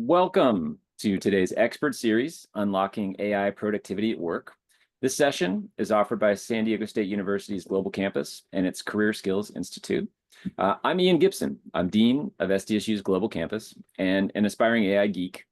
Welcome to today's expert series, Unlocking AI Productivity at Work. This session is offered by San Diego State University's Global Campus and its Career Skills Institute. I'm Ian Gibson. I'm Dean of SDSU's Global Campus and an aspiring AI geek,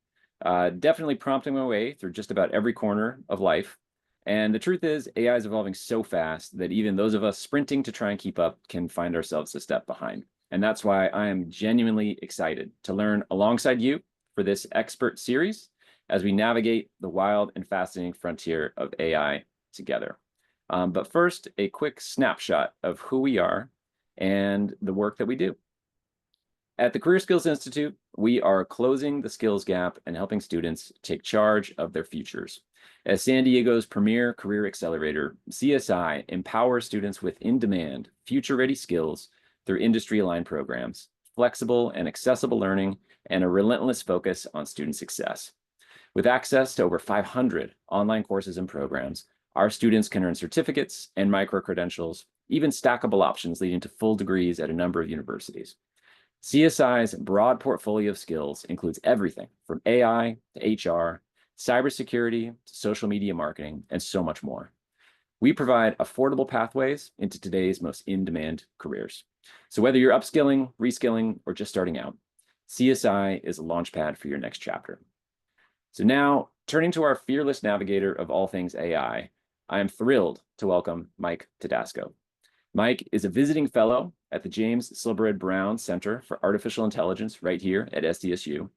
definitely prompting my way through just about every corner of life. And the truth is, AI is evolving so fast that even those of us sprinting to try and keep up can find ourselves a step behind. And that's why I am genuinely excited to learn alongside you for this expert series as we navigate the wild and fascinating frontier of AI together. But first, a quick snapshot of who we are and the work that we do. At the Career Skills Institute, we are closing the skills gap and helping students take charge of their futures. As San Diego's premier career accelerator, CSI empowers students with in-demand, future-ready skills through industry-aligned programs, flexible and accessible learning, and a relentless focus on student success. With access to over 500 online courses and programs, our students can earn certificates and micro-credentials, even stackable options leading to full degrees at a number of universities. CSI's broad portfolio of skills includes everything from AI to HR, cybersecurity to social media marketing, and so much more. We provide affordable pathways into today's most in-demand careers. So whether you're upskilling, reskilling, or just starting out, CSI is a launchpad for your next chapter. So now, turning to our fearless navigator of all things AI, I am thrilled to welcome Mike Todasco. Mike is a visiting fellow at the James Silberrad Brown Center for Artificial Intelligence right here at SDSU.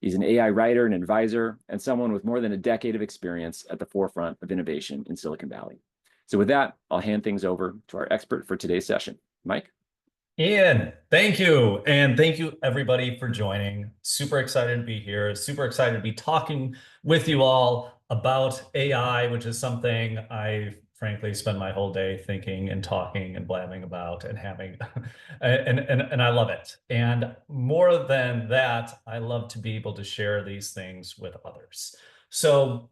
He's an AI writer and advisor, and someone with more than a decade of experience at the forefront of innovation in Silicon Valley. So with that, I'll hand things over to our expert for today's session. Mike? Ian, thank you. And thank you everybody for joining. Super excited to be here. Super excited to be talking with you all about AI, which is something I frankly spend my whole day thinking and talking and blabbing about and having, and I love it. And more than that, I love to be able to share these things with others. So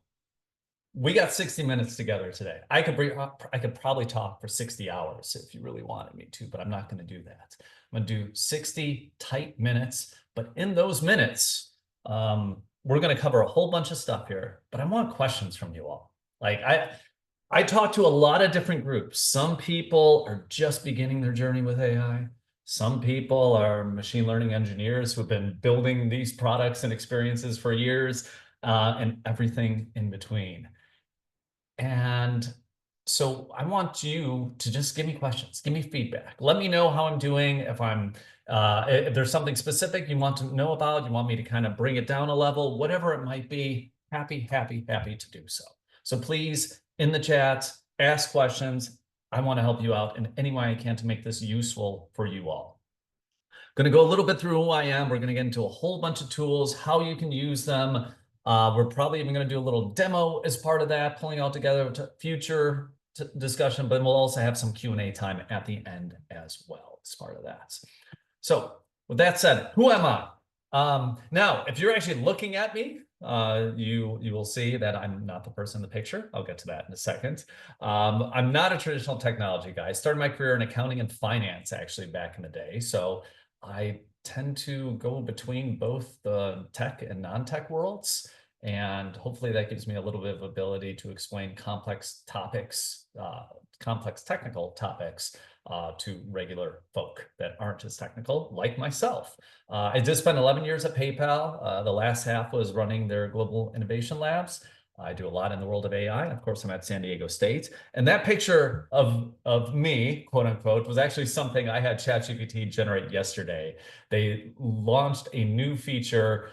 we got 60 minutes together today. I could probably talk for 60 hours if you really wanted me to, but I'm not going to do that. I'm going to do 60 tight minutes, but in those minutes, we're going to cover a whole bunch of stuff here, but I want questions from you all. Like I talk to a lot of different groups. Some people are just beginning their journey with AI. Some people are machine learning engineers who have been building these products and experiences for years, and everything in between. And so I want you to just give me questions, give me feedback. Let me know how I'm doing. If there's something specific you want to know about, you want me to kind of bring it down a level, whatever it might be, happy to do so. So please, in the chat, ask questions. I want to help you out in any way I can to make this useful for you all. Going to go a little bit through who I am. We're going to get into a whole bunch of tools, how you can use them. We're probably even going to do a little demo as part of that, pulling all together to future discussion, but we'll also have some Q&A time at the end as well as part of that. So with that said, who am I? Now, if you're actually looking at me, you will see that I'm not the person in the picture. I'll get to that in a second. I'm not a traditional technology guy. I started my career in accounting and finance actually back in the day. So I tend to go between both the tech and non-tech worlds. And hopefully that gives me a little bit of ability to explain complex topics, complex technical topics to regular folk that aren't as technical, like myself. I did spend 11 years at PayPal. The last half was running their global innovation labs. I do a lot in the world of AI. And of course, I'm at San Diego State. And that picture of me, quote unquote, was actually something I had ChatGPT generate yesterday. They launched a new feature,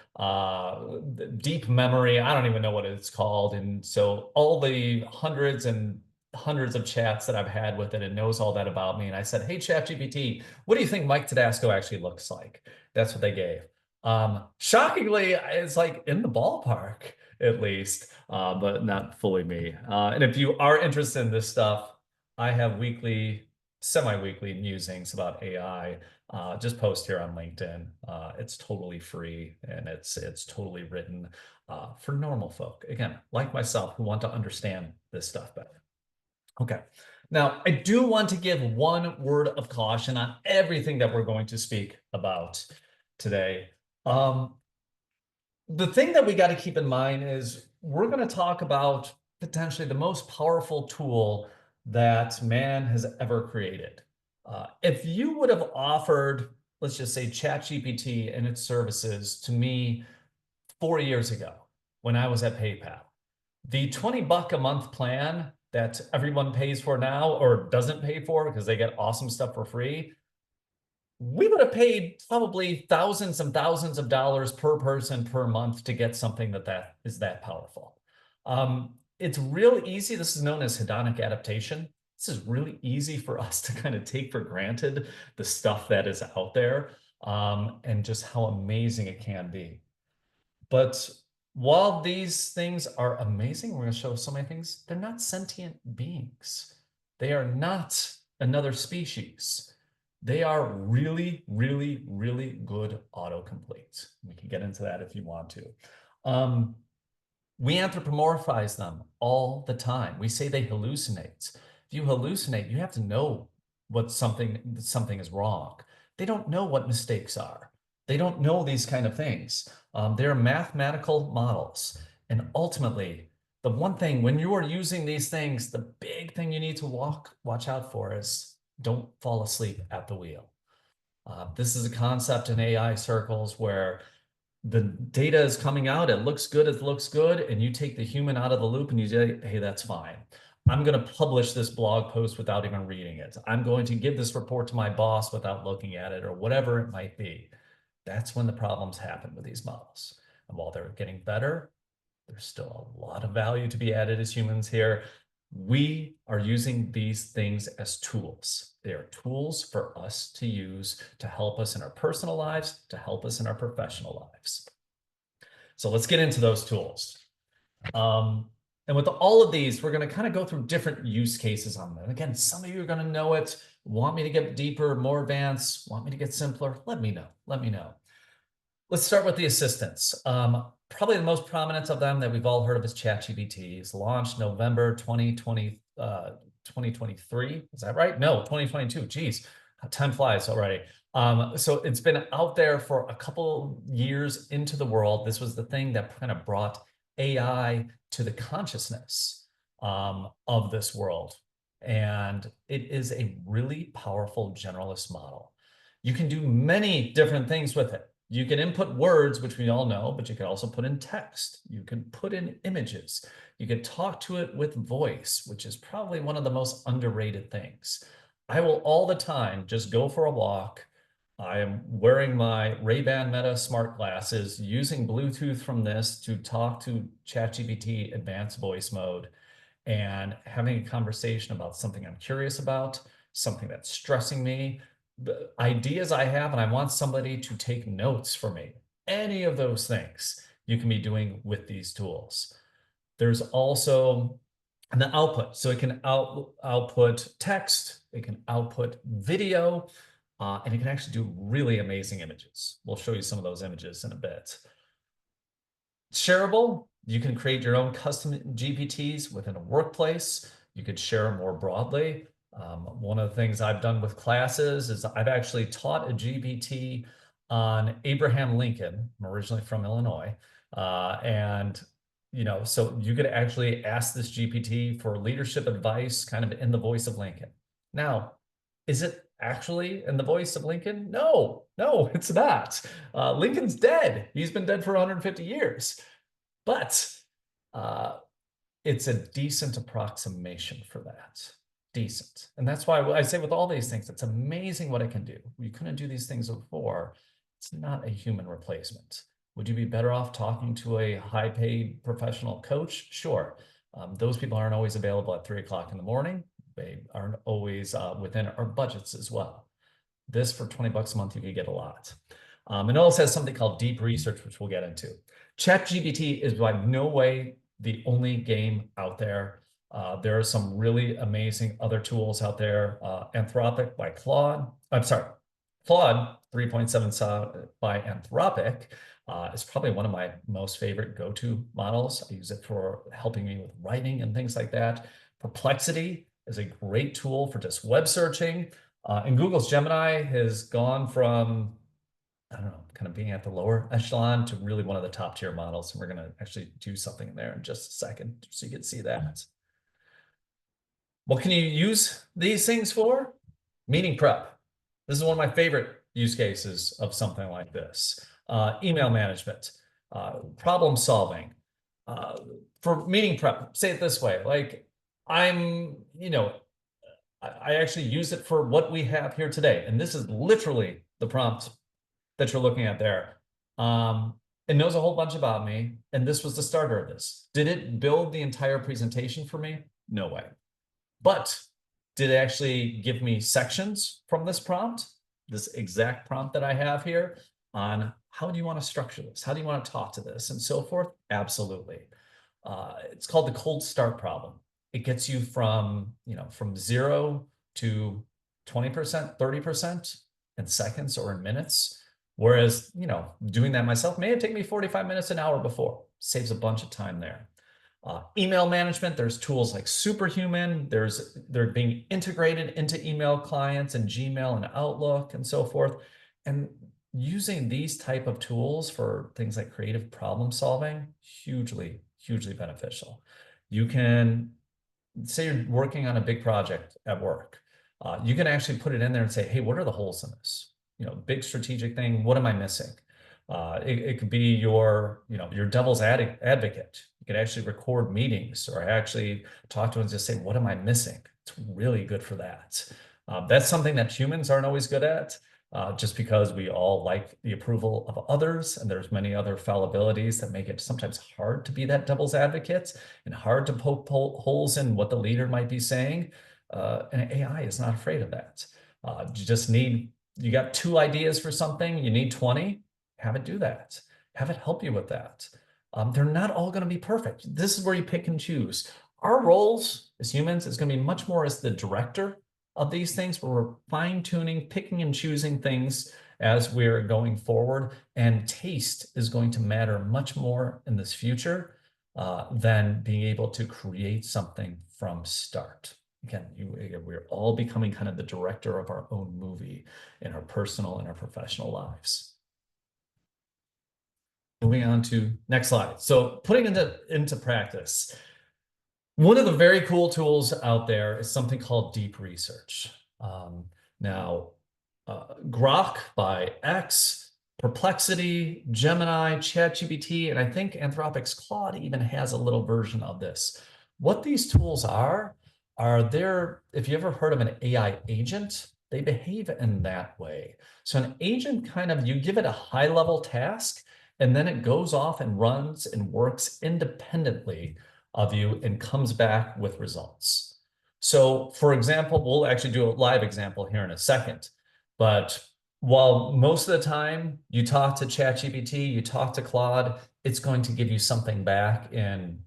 deep memory. I don't even know what it's called. And so all the hundreds and hundreds of chats that I've had with it, it knows all that about me. And I said, hey, ChatGPT, what do you think Mike Todasco actually looks like? That's what they gave. Shockingly, it's like in the ballpark, at least, but not fully me. And if you are interested in this stuff, I have weekly, semi-weekly musings about AI. Just post here on LinkedIn. It's totally free and it's totally written for normal folk, again, like myself, who want to understand this stuff better. Okay. Now, I do want to give one word of caution on everything that we're going to speak about today. The thing that we got to keep in mind is we're going to talk about potentially the most powerful tool that man has ever created. If you would have offered, let's just say, ChatGPT and its services to me 4 years ago when I was at PayPal, the $20 a month plan that everyone pays for now or doesn't pay for because they get awesome stuff for free, we would have paid probably thousands and thousands of dollars per person per month to get something that is that powerful. It's real easy. This is known as hedonic adaptation. This is really easy for us to kind of take for granted the stuff that is out there, and just how amazing it can be. But while these things are amazing, we're going to show so many things, they're not sentient beings. They are not another species. They are really, really, really good autocomplete. We can get into that if you want to. We anthropomorphize them all the time. We say they hallucinate. If you hallucinate, you have to know what something is wrong. They don't know what mistakes are. They don't know these kind of things. They're mathematical models. And ultimately, the one thing when you are using these things, the big thing you need to watch out for is don't fall asleep at the wheel. This is a concept in AI circles where the data is coming out, it looks good, and you take the human out of the loop and you say, hey, that's fine. I'm going to publish this blog post without even reading it. I'm going to give this report to my boss without looking at it, or whatever it might be. That's when the problems happen with these models. And while they're getting better, there's still a lot of value to be added as humans here. We are using these things as tools. They are tools for us to use to help us in our personal lives, to help us in our professional lives. So let's get into those tools. And with all of these, we're going to kind of go through different use cases on them. Again, some of you are going to know it, want me to get deeper, more advanced, want me to get simpler. Let me know. Let me know. Let's start with the assistants. Probably the most prominent of them that we've all heard of is ChatGPT. It's launched November 2020, 2023. Is that right? No, 2022. Geez, time flies already. So it's been out there for a couple years into the world. This was the thing that kind of brought AI to the consciousness of this world. And it is a really powerful generalist model. You can do many different things with it. You can input words, which we all know, but you can also put in text. You can put in images. You can talk to it with voice, which is probably one of the most underrated things. I will all the time just go for a walk. I am wearing my Ray-Ban Meta smart glasses, using Bluetooth from this to talk to ChatGPT advanced voice mode and having a conversation about something I'm curious about, something that's stressing me, the ideas I have, and I want somebody to take notes for me. Any of those things you can be doing with these tools. There's also the output. So it can output text, it can output video, and it can actually do really amazing images. We'll show you some of those images in a bit. Shareable, you can create your own custom GPTs within a workplace. You could share them more broadly. One of the things I've done with classes is I've actually taught a GPT on Abraham Lincoln. I'm originally from Illinois. And, so you could actually ask this GPT for leadership advice kind of in the voice of Lincoln. Now, is it actually in the voice of Lincoln? No, it's not. Lincoln's dead. He's been dead for 150 years. But it's a decent approximation for that. Decent. And that's why I say with all these things, it's amazing what it can do. You couldn't do these things before. It's not a human replacement. Would you be better off talking to a high-paid professional coach? Sure. Those people aren't always available at 3 o'clock in the morning. They aren't always within our budgets as well. This for $20 a month, you could get a lot. It also has something called deep research, which we'll get into. ChatGPT is by no way the only game out there. There are some really amazing other tools out there. Anthropic by Claude. I'm sorry, Claude 3.7 by Anthropic is probably one of my most favorite go-to models. I use it for helping me with writing and things like that. Perplexity is a great tool for just web searching. And Google's Gemini has gone from I don't know, kind of being at the lower echelon to really one of the top tier models. And we're going to actually do something in there in just a second so you can see that. What can you use these things for? Meeting prep. This is one of my favorite use cases of something like this. Email management, problem solving. For meeting prep, say it this way, like I actually use it for what we have here today. And this is literally the prompt that you're looking at there. It knows a whole bunch about me, and this was the starter of this. Did it build the entire presentation for me? No way. But did it actually give me sections from this prompt, this exact prompt that I have here on how do you want to structure this? How do you want to talk to this and so forth? Absolutely. It's called the cold start problem. It gets you from 0 to 20%, 30% in seconds or in minutes. Whereas, doing that myself may have taken me 45 minutes, an hour before. Saves a bunch of time there. Email management, there's tools like Superhuman. They're being integrated into email clients and Gmail and Outlook and so forth. And using these type of tools for things like creative problem solving, hugely, hugely beneficial. You can say you're working on a big project at work. You can actually put it in there and say, hey, what are the holes in this? Big strategic thing. What am I missing? It could be your devil's advocate. You could actually record meetings or actually talk to them and just say, what am I missing? It's really good for that. That's something that humans aren't always good at, just because we all like the approval of others. And there's many other fallibilities that make it sometimes hard to be that devil's advocate and hard to poke holes in what the leader might be saying. And AI is not afraid of that. You got 2 ideas for something, you need 20. Have it do that. Have it help you with that. They're not all going to be perfect. This is where you pick and choose. Our roles as humans is going to be much more as the director of these things, where we're fine-tuning, picking and choosing things as we're going forward. And taste is going to matter much more in this future than being able to create something from start. Again, we're all becoming kind of the director of our own movie in our personal and our professional lives. Moving on to next slide. So putting into practice, one of the very cool tools out there is something called deep research. Grok by X, Perplexity, Gemini, ChatGPT, and I think Anthropic's Claude even has a little version of this. What these tools are there, if you ever heard of an AI agent, they behave in that way. So an agent you give it a high level task, and then it goes off and runs and works independently of you and comes back with results. So for example, we'll actually do a live example here in a second, but while most of the time you talk to ChatGPT, you talk to Claude, it's going to give you something back in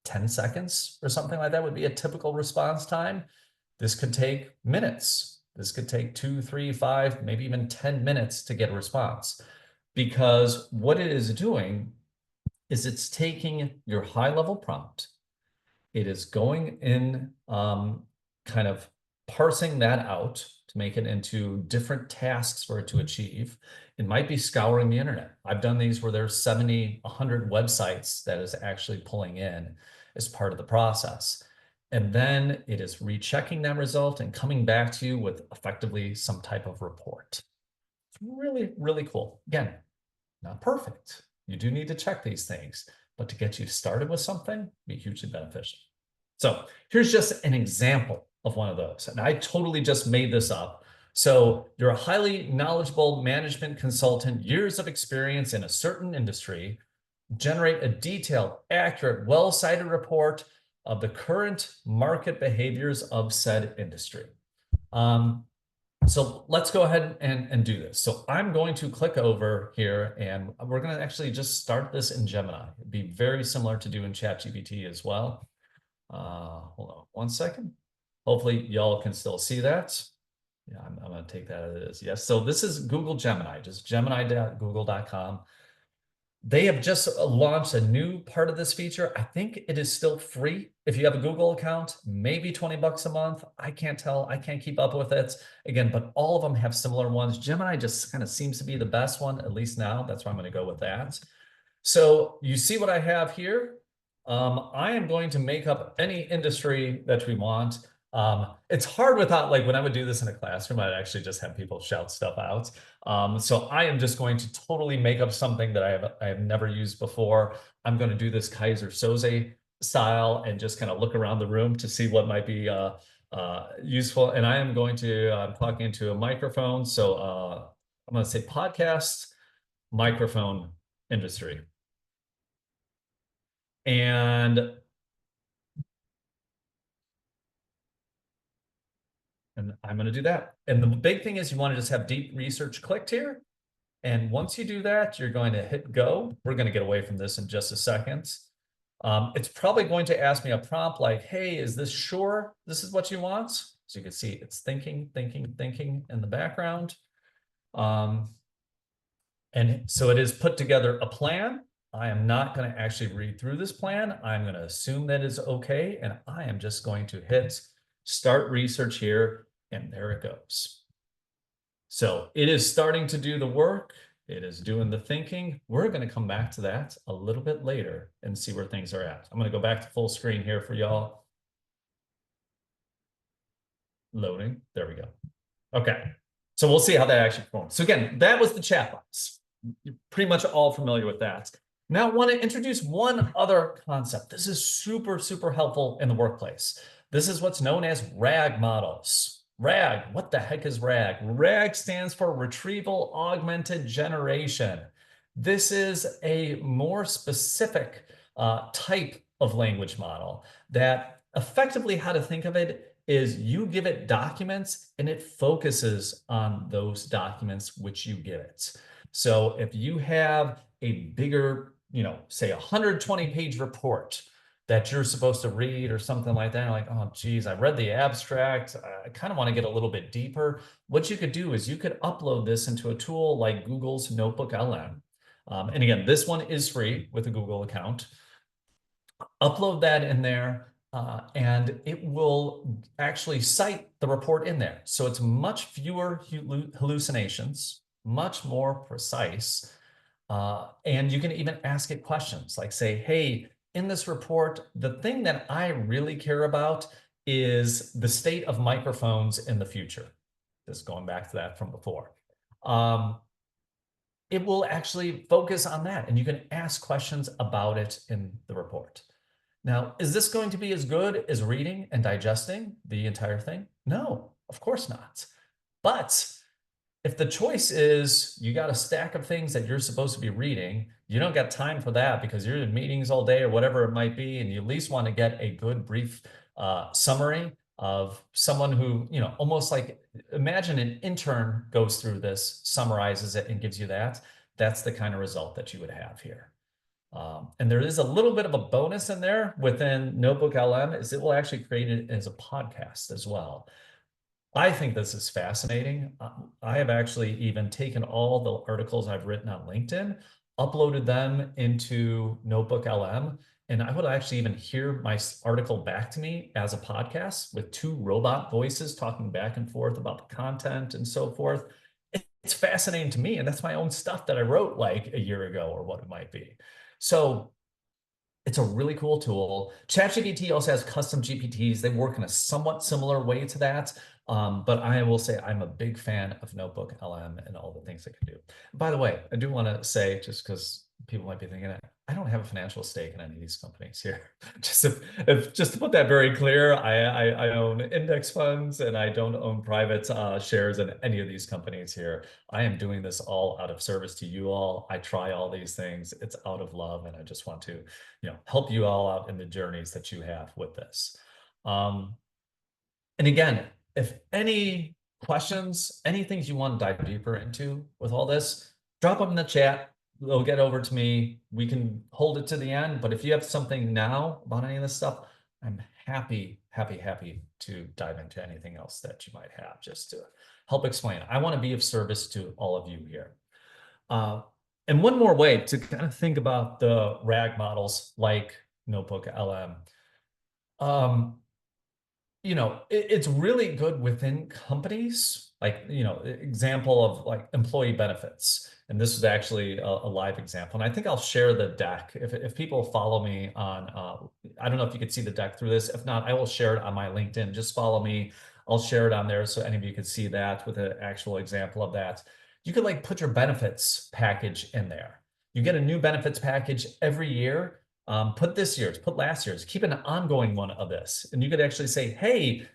10 seconds or something like that would be a typical response time. This could take minutes. This could take 2, 3, 5, maybe even 10 minutes to get a response. Because what it is doing is it's taking your high-level prompt. It is going in, kind of parsing that out to make it into different tasks for it to achieve. It might be scouring the internet. I've done these where there's 70, 100 websites that is actually pulling in as part of the process. And then it is rechecking that result and coming back to you with effectively some type of report. It's really, really cool. Again, not perfect. You do need to check these things, but to get you started with something, be hugely beneficial. So here's just an example of one of those. And I totally just made this up. So you're a highly knowledgeable management consultant, years of experience in a certain industry, generate a detailed, accurate, well-cited report of the current market behaviors of said industry. So let's go ahead and do this. So I'm going to click over here and we're going to actually just start this in Gemini. It'd be very similar to doing ChatGPT as well. Hold on one second. Hopefully y'all can still see that. Yeah, I'm going to take that as it is. Yes. So this is Google Gemini, just gemini.google.com. They have just launched a new part of this feature. I think it is still free. If you have a Google account, maybe 20 bucks a month. I can't tell. I can't keep up with it. Again, but all of them have similar ones. Gemini just kind of seems to be the best one, at least now. That's why I'm going to go with that. So you see what I have here? I am going to make up any industry that we want. It's hard without, like, when I would do this in a classroom, I'd actually just have people shout stuff out. So I am just going to totally make up something that I have never used before. I'm going to do this Kaiser Soze style and just kind of look around the room to see what might be useful. And I am going to, I'm talking into a microphone. So I'm going to say podcast, microphone, industry. And I'm going to do that. And the big thing is you want to just have deep research clicked here. And once you do that, you're going to hit go. We're going to get away from this in just a second. It's probably going to ask me a prompt like, hey, is this sure this is what you want? So you can see it's thinking in the background. And so it has put together a plan. I am not going to actually read through this plan. I'm going to assume that is okay. And I am just going to hit start research here. And there it goes. So it is starting to do the work. It is doing the thinking. We're going to come back to that a little bit later and see where things are at. I'm going to go back to full screen here for y'all. Loading. There we go. Okay. So we'll see how that actually performs. So again, that was the chat box. You're pretty much all familiar with that. Now I want to introduce one other concept. This is super, super helpful in the workplace. This is what's known as RAG models. RAG, what the heck is RAG? RAG stands for Retrieval Augmented Generation. This is a more specific type of language model that effectively how to think of it is you give it documents and it focuses on those documents which you give it. So if you have a bigger, say 120-page report that you're supposed to read or something like that, and you're like, oh, geez, I read the abstract. I kind of want to get a little bit deeper. What you could do is you could upload this into a tool like Google's Notebook LM. And again, this one is free with a Google account. Upload that in there. And it will actually cite the report in there. So it's much fewer hallucinations, much more precise. And you can even ask it questions like say, hey, in this report, the thing that I really care about is the state of microphones in the future. Just going back to that from before. It will actually focus on that, and you can ask questions about it in the report. Now, is this going to be as good as reading and digesting the entire thing? No, of course not. But if the choice is you got a stack of things that you're supposed to be reading, you don't got time for that because you're in meetings all day or whatever it might be, and you at least want to get a good brief summary of someone who, almost like, imagine an intern goes through this, summarizes it, and gives you that. That's the kind of result that you would have here. And there is a little bit of a bonus in there within Notebook LM is it will actually create it as a podcast as well. I think this is fascinating. I have actually even taken all the articles I've written on LinkedIn, uploaded them into Notebook LM, and I would actually even hear my article back to me as a podcast with two robot voices talking back and forth about the content and so forth. It's fascinating to me, and that's my own stuff that I wrote like a year ago or what it might be. So it's a really cool tool. ChatGPT also has custom GPTs. They work in a somewhat similar way to that. But I will say I'm a big fan of Notebook LM and all the things it can do. By the way, I do want to say, just because people might be thinking it, I don't have a financial stake in any of these companies here. just to put that very clear, I own index funds and I don't own private shares in any of these companies here. I am doing this all out of service to you all. I try all these things. It's out of love, and I just want to, help you all out in the journeys that you have with this. And again, if any questions, any things you want to dive deeper into with all this, drop them in the chat. They'll get over to me. We can hold it to the end. But if you have something now about any of this stuff, I'm happy to dive into anything else that you might have just to help explain. I want to be of service to all of you here. And one more way to kind of think about the RAG models like Notebook LM. It's really good within companies, like, example of like employee benefits. And this is actually a live example. And I think I'll share the deck. If people follow me on, I don't know if you could see the deck through this. If not, I will share it on my LinkedIn. Just follow me. I'll share it on there so any of you could see that with an actual example of that. You could like put your benefits package in there. You get a new benefits package every year. Put this year's, put last year's, keep an ongoing one of this. And you could actually say, hey,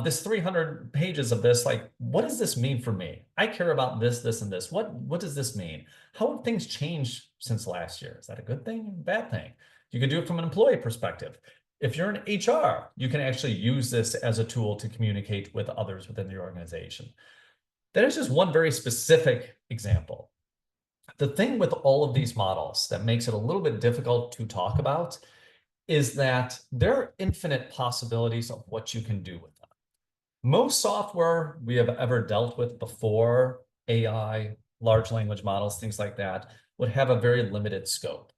this 300 pages of this, like, what does this mean for me? I care about this, this, and this. What does this mean? How have things changed since last year? Is that a good thing or a bad thing? You could do it from an employee perspective. If you're in HR, you can actually use this as a tool to communicate with others within the organization. That is just one very specific example. The thing with all of these models that makes it a little bit difficult to talk about is that there are infinite possibilities of what you can do with them. Most software we have ever dealt with before, AI, large language models, things like that, would have a very limited scope.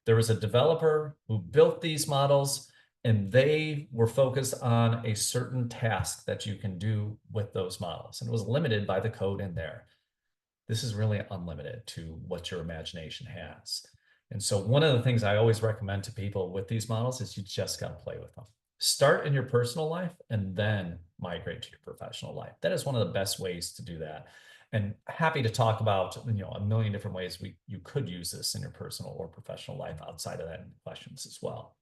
There was a developer who built these models, and they were focused on a certain task that you can do with those models, and it was limited by the code in there. This is really unlimited to what your imagination has. And so one of the things I always recommend to people with these models is you just got to play with them. Start in your personal life and then migrate to your professional life. That is one of the best ways to do that. And happy to talk about, a million different ways you could use this in your personal or professional life outside of that in questions as well.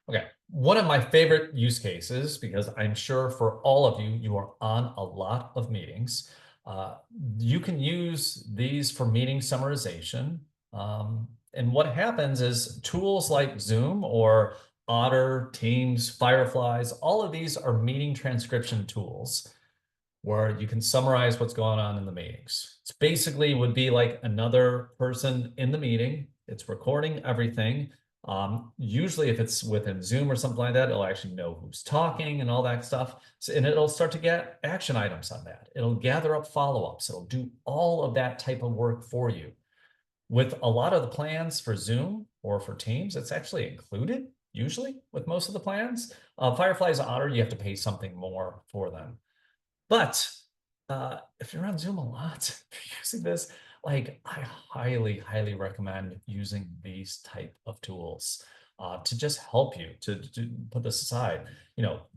Okay, one of my favorite use cases, because I'm sure for all of you, you are on a lot of meetings. You can use these for meeting summarization. And what happens is tools like Zoom or Otter, Teams, Fireflies, all of these are meeting transcription tools where you can summarize what's going on in the meetings. It's basically would be like another person in the meeting. It's recording everything. Usually if it's within Zoom or something like that, it'll actually know who's talking and all that stuff. So, and it'll start to get action items on that. It'll gather up follow-ups. It'll do all of that type of work for you. With a lot of the plans for Zoom or for Teams, it's actually included, usually, with most of the plans. Fireflies, Otter, you have to pay something more for them. But if you're on Zoom a lot, if you're using this, like I highly, highly recommend using these type of tools to just help you to put this aside.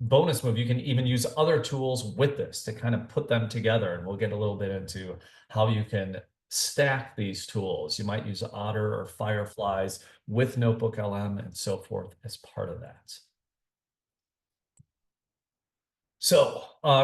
Bonus move, you can even use other tools with this to kind of put them together. And we'll get a little bit into how you can stack these tools. You might use Otter or Fireflies with Notebook LM and so forth as part of that. So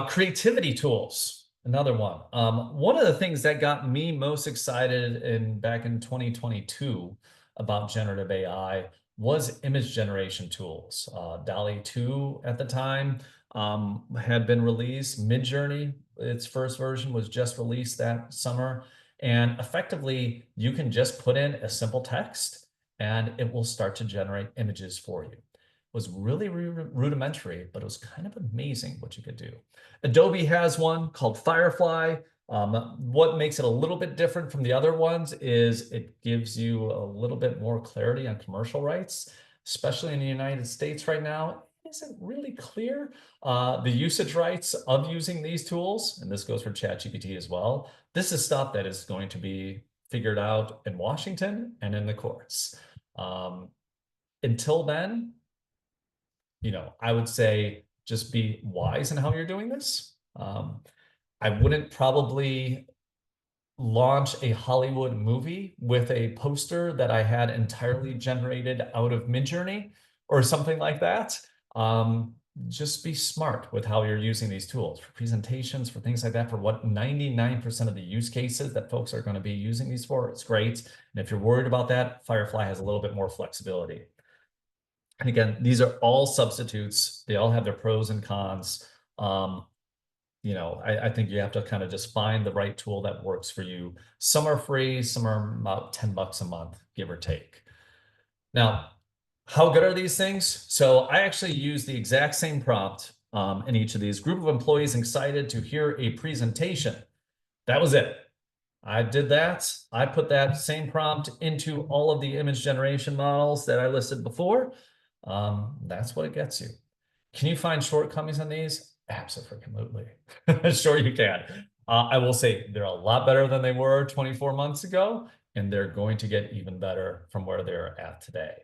creativity tools, another one. One of the things that got me most excited back in 2022 about generative AI was image generation tools. DALL-E 2 at the time had been released. Midjourney, its first version, was just released that summer. And effectively, you can just put in a simple text and it will start to generate images for you. Was really rudimentary, but it was kind of amazing what you could do. Adobe has one called Firefly. What makes it a little bit different from the other ones is it gives you a little bit more clarity on commercial rights, especially in the United States right now. It isn't really clear the usage rights of using these tools, and this goes for ChatGPT as well. This is stuff that is going to be figured out in Washington and in the courts. Until then, I would say just be wise in how you're doing this. I wouldn't probably launch a Hollywood movie with a poster that I had entirely generated out of Midjourney or something like that. Just be smart with how you're using these tools for presentations, for things like that, for what 99% of the use cases that folks are going to be using these for. It's great. And if you're worried about that, Firefly has a little bit more flexibility. And again, these are all substitutes. They all have their pros and cons. I think you have to kind of just find the right tool that works for you. Some are free, some are about $10 a month, give or take. Now, how good are these things? So I actually use the exact same prompt in each of these. Group of employees excited to hear a presentation. That was it. I did that. I put that same prompt into all of the image generation models that I listed before. That's what it gets you. Can you find shortcomings in these? Absolutely. Sure you can. I will say they're a lot better than they were 24 months ago, and they're going to get even better from where they're at today.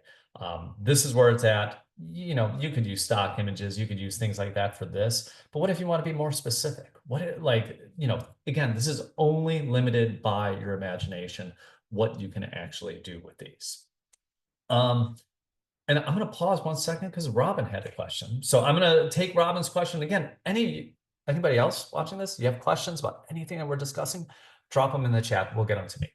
This is where it's at. You know, you could use stock images, you could use things like that for this, but what if you want to be more specific? Again, this is only limited by your imagination, what you can actually do with these. And I'm going to pause 1 second because Robin had a question. So I'm going to take Robin's question again. Anybody else watching this? You have questions about anything that we're discussing? Drop them in the chat. We'll get them to me.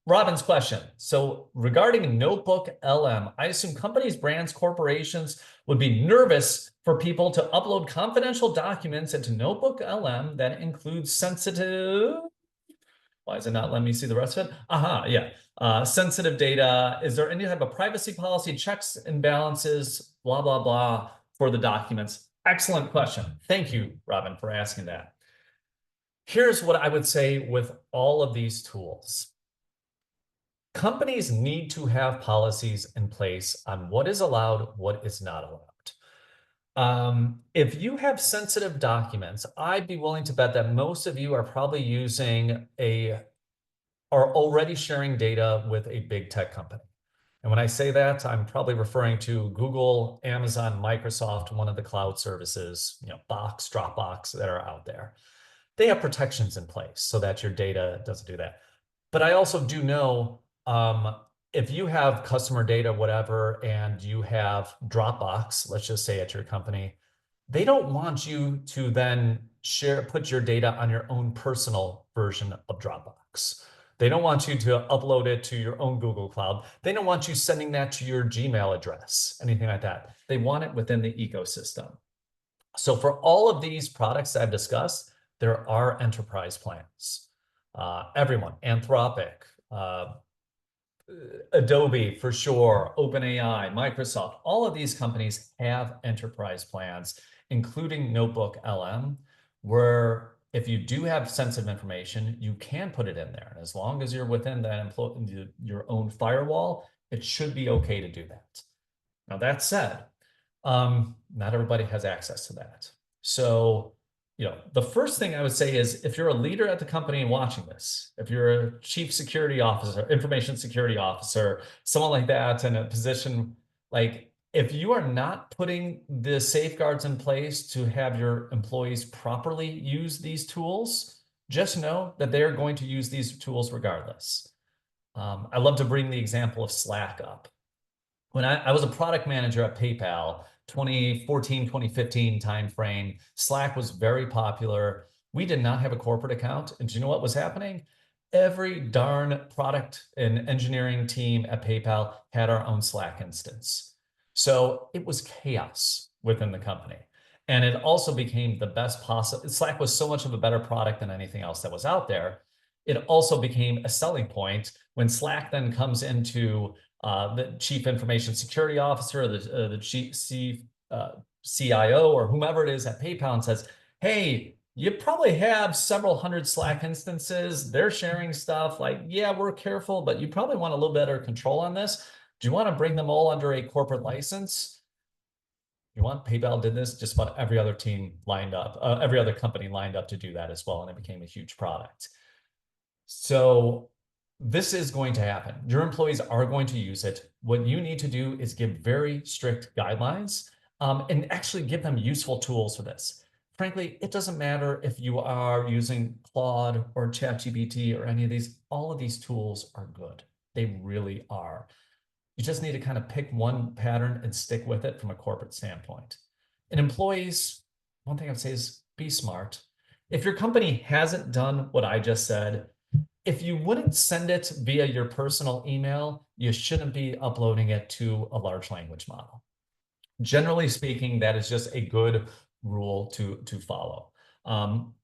Robin's question. So regarding Notebook LM, I assume companies, brands, corporations would be nervous for people to upload confidential documents into Notebook LM that includes sensitive. Why is it not letting me see the rest of it? Yeah. Sensitive data. Is there any type of privacy policy, checks and balances, blah, blah, blah, for the documents? Excellent question. Thank you, Robin, for asking that. Here's what I would say with all of these tools. Companies need to have policies in place on what is allowed, what is not allowed. If you have sensitive documents, I'd be willing to bet that most of you are probably are already sharing data with a big tech company. And when I say that, I'm probably referring to Google, Amazon, Microsoft, one of the cloud services, Box, Dropbox that are out there. They have protections in place so that your data doesn't do that. But I also do know if you have customer data, whatever, and you have Dropbox, let's just say at your company, they don't want you to then put your data on your own personal version of Dropbox. They don't want you to upload it to your own Google Cloud. They don't want you sending that to your Gmail address, anything like that. They want it within the ecosystem. So for all of these products that I've discussed, there are enterprise plans. Everyone, Anthropic, Adobe for sure, OpenAI, Microsoft, all of these companies have enterprise plans, including Notebook LM, where if you do have sensitive information, you can put it in there. And as long as you're within your own firewall, it should be okay to do that. Now, that said, not everybody has access to that. So, the first thing I would say is if you're a leader at the company and watching this, if you're a chief security officer, information security officer, someone like that in a position, like if you are not putting the safeguards in place to have your employees properly use these tools, just know that they are going to use these tools regardless. I love to bring the example of Slack up. When I was a product manager at PayPal, 2014, 2015 timeframe, Slack was very popular. We did not have a corporate account. And do you know what was happening? Every darn product and engineering team at PayPal had our own Slack instance. So it was chaos within the company. And it also became the best possible. Slack was so much of a better product than anything else that was out there. It also became a selling point when Slack then comes into the chief information security officer, the chief CIO, or whomever it is at PayPal and says, hey, you probably have several hundred Slack instances. They're sharing stuff like, yeah, we're careful, but you probably want a little better control on this. Do you want to bring them all under a corporate license? You want? PayPal did this. Just about every other team lined up, every other company lined up to do that as well. And it became a huge product. So this is going to happen. Your employees are going to use it. What you need to do is give very strict guidelines and actually give them useful tools for this. Frankly, it doesn't matter if you are using Claude or ChatGPT or any of these. All of these tools are good. They really are. You just need to kind of pick one pattern and stick with it from a corporate standpoint. And employees, one thing I would say is be smart. If your company hasn't done what I just said, if you wouldn't send it via your personal email, you shouldn't be uploading it to a large language model. Generally speaking, that is just a good rule to follow.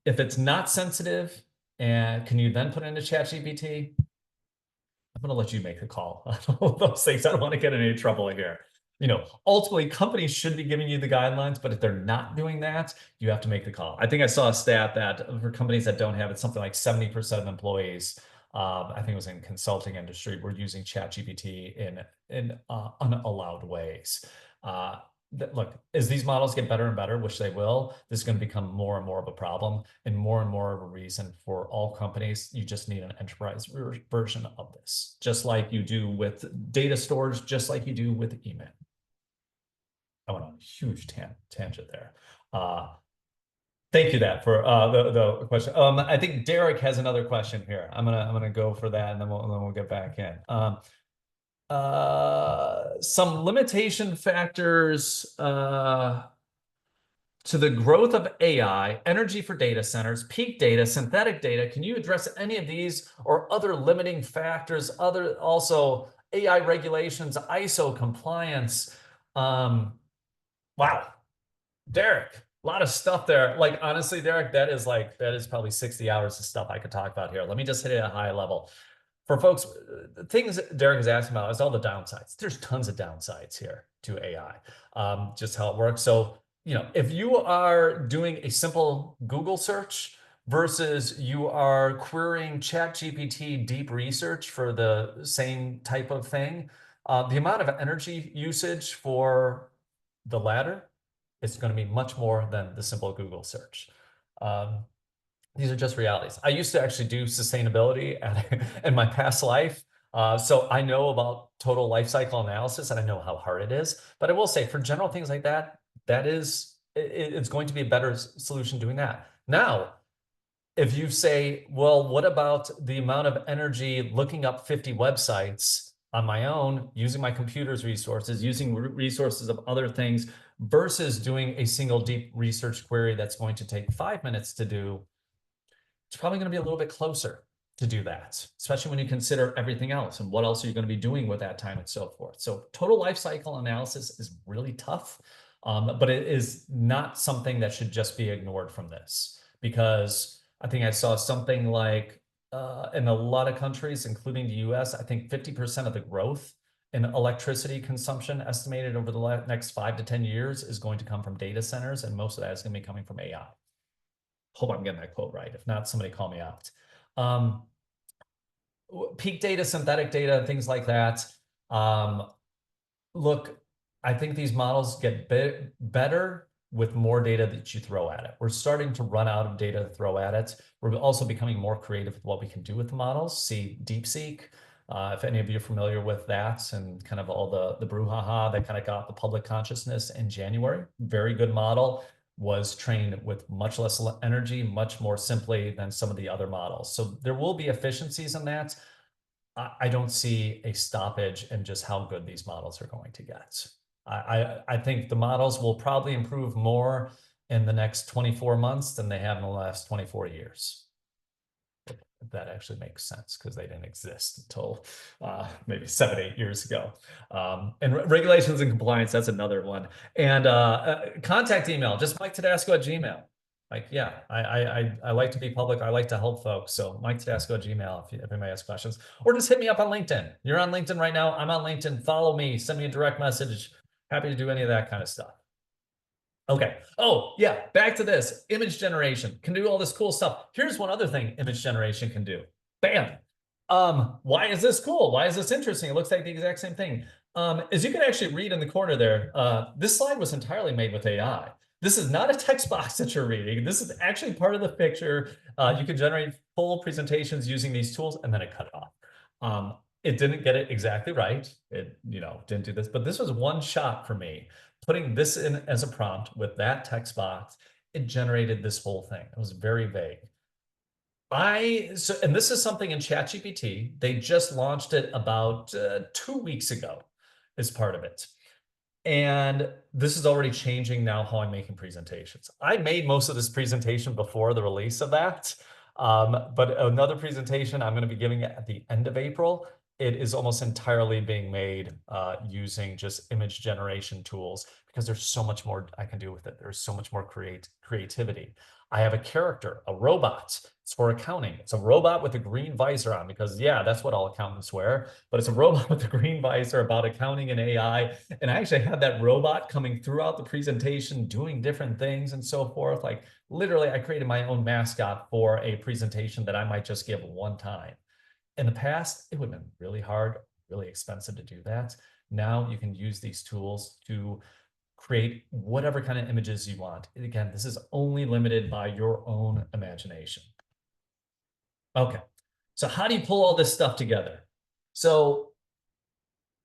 If it's not sensitive, and can you then put it into ChatGPT? I'm going to let you make the call on all those things. I don't want to get in any trouble here. ultimately companies should be giving you the guidelines, but if they're not doing that, you have to make the call. I think I saw a stat that for companies that don't have it, something like 70% of employees, I think it was in consulting industry, were using ChatGPT in unallowed ways. Look, as these models get better and better, which they will, this is going to become more and more of a problem and more of a reason for all companies. You just need an enterprise version of this, just like you do with data storage, just like you do with email. I went on a huge tangent there. Thank you for the question. I think Derek has another question here. I'm gonna go for that, and then we'll get back in. Some limitation factors to the growth of AI, energy for data centers, peak data, synthetic data. Can you address any of these or other limiting factors? Also AI regulations, ISO compliance. Wow, Derek, a lot of stuff there. Like, honestly, Derek, that is probably 60 hours of stuff I could talk about here. Let me just hit it at a high level. For folks, the things Derek is asking about is all the downsides. There's tons of downsides here to AI, just how it works. So, if you are doing a simple Google search versus you are querying ChatGPT deep research for the same type of thing, the amount of energy usage for the latter is going to be much more than the simple Google search. These are just realities. I used to actually do sustainability in my past life. So I know about total life cycle analysis and I know how hard it is. But I will say for general things like that, it's going to be a better solution doing that. Now, if you say, well, what about the amount of energy looking up 50 websites on my own, using my computer's resources, using resources of other things versus doing a single deep research query that's going to take 5 minutes to do, it's probably going to be a little bit closer to do that, especially when you consider everything else and what else are you going to be doing with that time and so forth. So total life cycle analysis is really tough, but it is not something that should just be ignored from this, because I think I saw something like in a lot of countries, including the US, I think 50% of the growth in electricity consumption estimated over the next 5 to 10 years is going to come from data centers, and most of that is going to be coming from AI. Hope I'm getting that quote right. If not, somebody call me out. Peak data, synthetic data, things like that. Look, I think these models get better with more data that you throw at it. We're starting to run out of data to throw at it. We're also becoming more creative with what we can do with the models. See DeepSeek, if any of you are familiar with that and kind of all the brouhaha that kind of got the public consciousness in January. Very good model. Was trained with much less energy, much more simply than some of the other models. So there will be efficiencies in that. I don't see a stoppage in just how good these models are going to get. I think the models will probably improve more in the next 24 months than they have in the last 24 years. If that actually makes sense, because they didn't exist until maybe 7-8 years ago. And regulations and compliance, that's another one. And contact email, just Mike.Todasco@gmail. Like, yeah, I like to be public. I like to help folks. So Mike.Todasco@gmail if anybody has questions. Or just hit me up on LinkedIn. You're on LinkedIn right now. I'm on LinkedIn. Follow me. Send me a direct message. Happy to do any of that kind of stuff. Okay. Oh, yeah. Back to this. Image generation can do all this cool stuff. Here's one other thing image generation can do. Bam. Why is this cool? Why is this interesting? It looks like the exact same thing. As you can actually read in the corner there, this slide was entirely made with AI. This is not a text box that you're reading. This is actually part of the picture. You can generate full presentations using these tools, and then it cut it off. It didn't get it exactly right. It, didn't do this, but this was one shot for me. Putting this in as a prompt with that text box, it generated this whole thing. It was very vague. And this is something in ChatGPT. They just launched it about 2 weeks ago as part of it. And this is already changing now how I'm making presentations. I made most of this presentation before the release of that. But another presentation I'm going to be giving at the end of April it is almost entirely being made using just image generation tools because there's so much more I can do with it. There's so much more creativity. I have a character, a robot. It's for accounting. It's a robot with a green visor on because, yeah, that's what all accountants wear. But it's a robot with a green visor about accounting and AI. And I actually had that robot coming throughout the presentation, doing different things and so forth. Like literally, I created my own mascot for a presentation that I might just give one time. In the past, it would have been really hard, really expensive to do that. Now you can use these tools to create whatever kind of images you want. And again, this is only limited by your own imagination. Okay, so how do you pull all this stuff together? So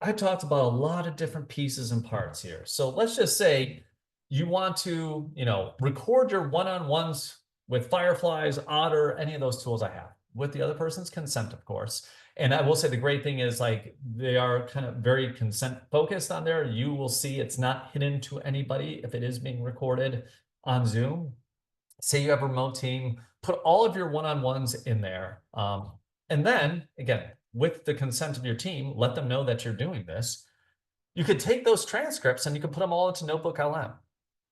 I talked about a lot of different pieces and parts here. So let's just say you want to, record your one-on-ones with Fireflies, Otter, any of those tools I have, with the other person's consent, of course. And I will say the great thing is like they are kind of very consent focused on there. You will see it's not hidden to anybody if it is being recorded on Zoom. Say you have a remote team, put all of your one-on-ones in there. And then again, with the consent of your team, let them know that you're doing this. You could take those transcripts and you could put them all into Notebook LM.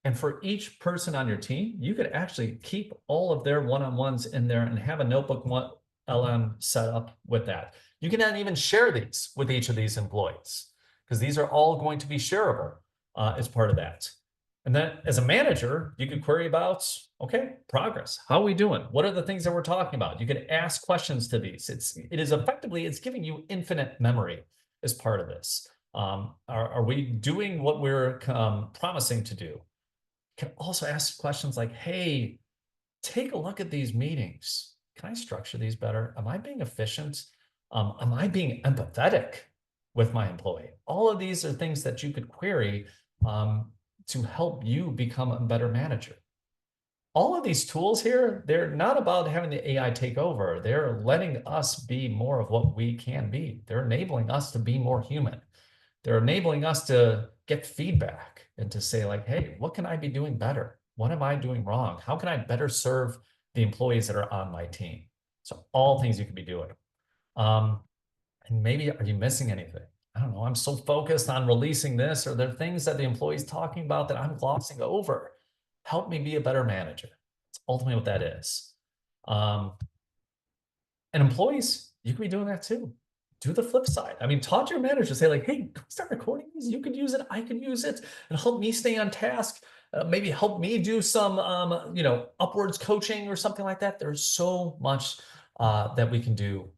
And for each person on your team, you could actually keep all of their one-on-ones in there and have a Notebook LM set up with that. You can then even share these with each of these employees because these are all going to be shareable as part of that. And then as a manager, you could query about, okay, progress. How are we doing? What are the things that we're talking about? You can ask questions to these. It is effectively, it's giving you infinite memory as part of this. Are we doing what we're promising to do? You can also ask questions like, hey, take a look at these meetings. Can I structure these better? Am I being efficient? Am I being empathetic with my employee? All of these are things that you could query to help you become a better manager. All of these tools here, they're not about having the AI take over. They're letting us be more of what we can be. They're enabling us to be more human. They're enabling us to get feedback and to say like, hey, what can I be doing better? What am I doing wrong? How can I better serve the employees that are on my team? So all things you could be doing. And maybe are you missing anything? I don't know. I'm so focused on releasing this, or there are things that the employee's talking about that I'm glossing over. Help me be a better manager. That's ultimately what that is. And employees, you could be doing that too. Do the flip side. I mean, talk to your manager, say like, hey, can we start recording these? You could use it, I could use it, and help me stay on task. Maybe help me do some, upwards coaching or something like that. There's so much that we can do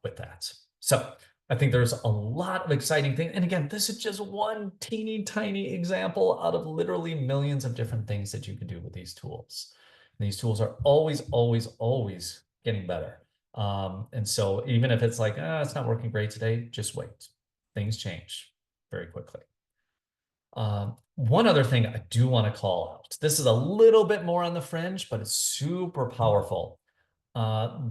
with that. So I think there's a lot of exciting things. And again, this is just one teeny tiny example out of literally millions of different things that you can do with these tools. And these tools are always, always, always getting better. And so even if it's like, it's not working great today, just wait. Things change very quickly. One other thing I do want to call out. This is a little bit more on the fringe, but it's super powerful.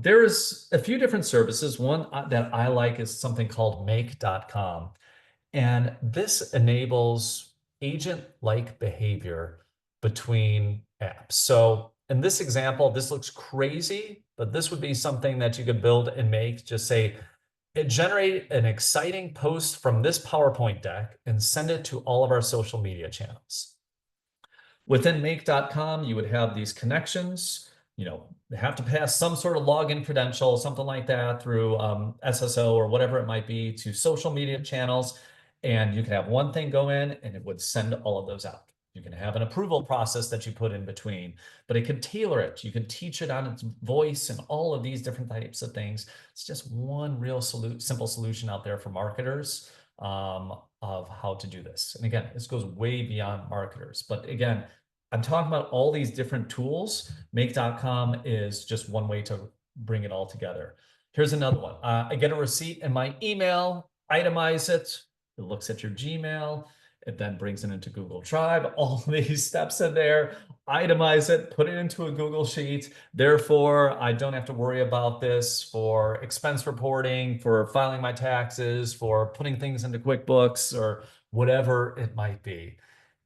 There's a few different services. One that I like is something called make.com. And this enables agent-like behavior between apps. So in this example, this looks crazy, but this would be something that you could build and make. Just say, generate an exciting post from this PowerPoint deck and send it to all of our social media channels. Within make.com, you would have these connections. They have to pass some sort of login credential, something like that through SSO or whatever it might be to social media channels. And you can have one thing go in and it would send all of those out. You can have an approval process that you put in between, but it could tailor it. You can teach it on its voice and all of these different types of things. It's just one real simple solution out there for marketers of how to do this. And again, this goes way beyond marketers. But again, I'm talking about all these different tools. Make.com is just one way to bring it all together. Here's another one. I get a receipt in my email, itemize it. It looks at your Gmail. It then brings it into Google Drive. All these steps in there, itemize it, put it into a Google Sheet. Therefore, I don't have to worry about this for expense reporting, for filing my taxes, for putting things into QuickBooks or whatever it might be.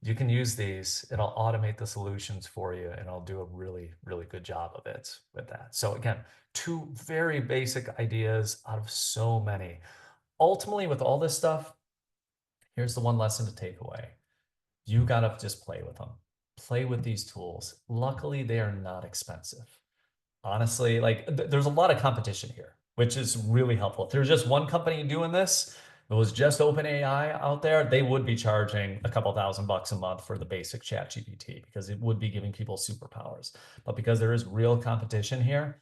You can use these. It'll automate the solutions for you, and it'll do a really, really good job of it with that. So again, two very basic ideas out of so many. ultimately with all this stuff, here's the one lesson to take away. You got to just play with them. Play with these tools. Luckily, they are not expensive. Honestly, like there's a lot of competition here, which is really helpful. If there's just one company doing this, if it was just OpenAI out there, they would be charging a couple $1,000 a month for the basic chat GPT because it would be giving people superpowers. But because there is real competition here,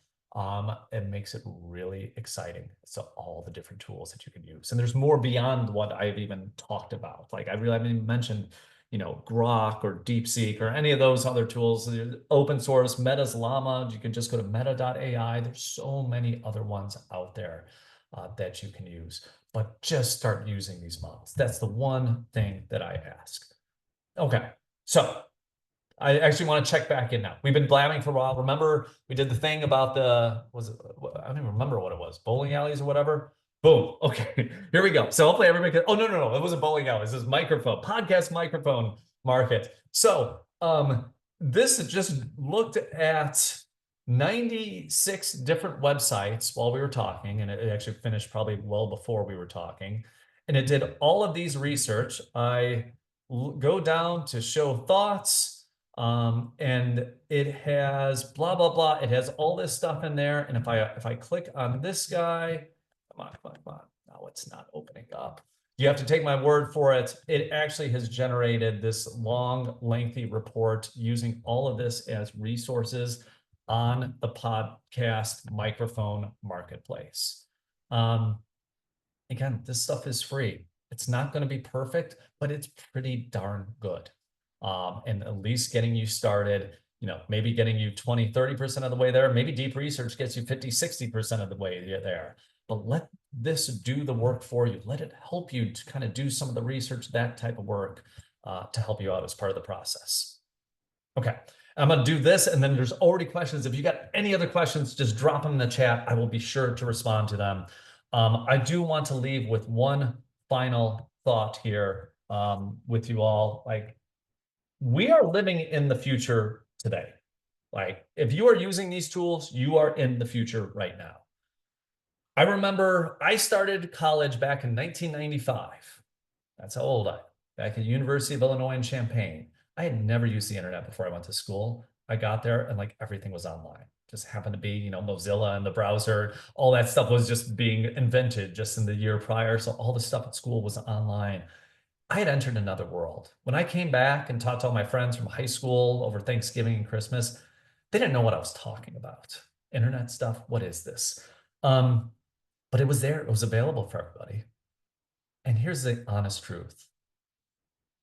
it makes it really exciting. So all the different tools that you can use. And there's more beyond what I've even talked about. Like I really haven't even mentioned, you know, Grok or DeepSeek or any of those other tools. Open source, Meta's Llama, you can just go to meta.ai. There's so many other ones out there that you can use, but just start using these models. That's the one thing that I ask. Okay, so I actually want to check back in now. We've been blabbing for a while. Remember, we did the thing about I don't even remember what it was, bowling alleys or whatever. Boom. Okay, here we go. So hopefully everybody can, oh, no. It wasn't bowling alleys. It was microphone, podcast microphone market. So this just looked at 96 different websites while we were talking, and it actually finished probably well before we were talking. And it did all of these research. I go down to show thoughts. And it has blah, blah, blah. It has all this stuff in there. And if I click on this guy, come on. No, it's not opening up. You have to take my word for it. It actually has generated this long, lengthy report using all of this as resources on the podcast microphone marketplace. Again, this stuff is free. It's not going to be perfect, but it's pretty darn good. And at least getting you started, you know, maybe getting you 20, 30% of the way there. Maybe deep research gets you 50, 60% of the way there. But let this do the work for you. Let it help you to kind of do some of the research, that type of work to help you out as part of the process. Okay, I'm going to do this, and then there's already questions. If you got any other questions, just drop them in the chat. I will be sure to respond to them. I do want to leave with one final thought here with you all. Like, we are living in the future today. Like, if you are using these tools, you are in the future right now. I remember I started college back in 1995. That's how old I am. Back at University of Illinois in Champaign. I had never used the internet before I went to school. I got there and like everything was online. Just happened to be, you know, Mozilla and the browser. All that stuff was just being invented just in the year prior. So all the stuff at school was online. I had entered another world. When I came back and talked to all my friends from high school over Thanksgiving and Christmas, they didn't know what I was talking about. Internet stuff, what is this? But it was there, it was available for everybody. And here's the honest truth.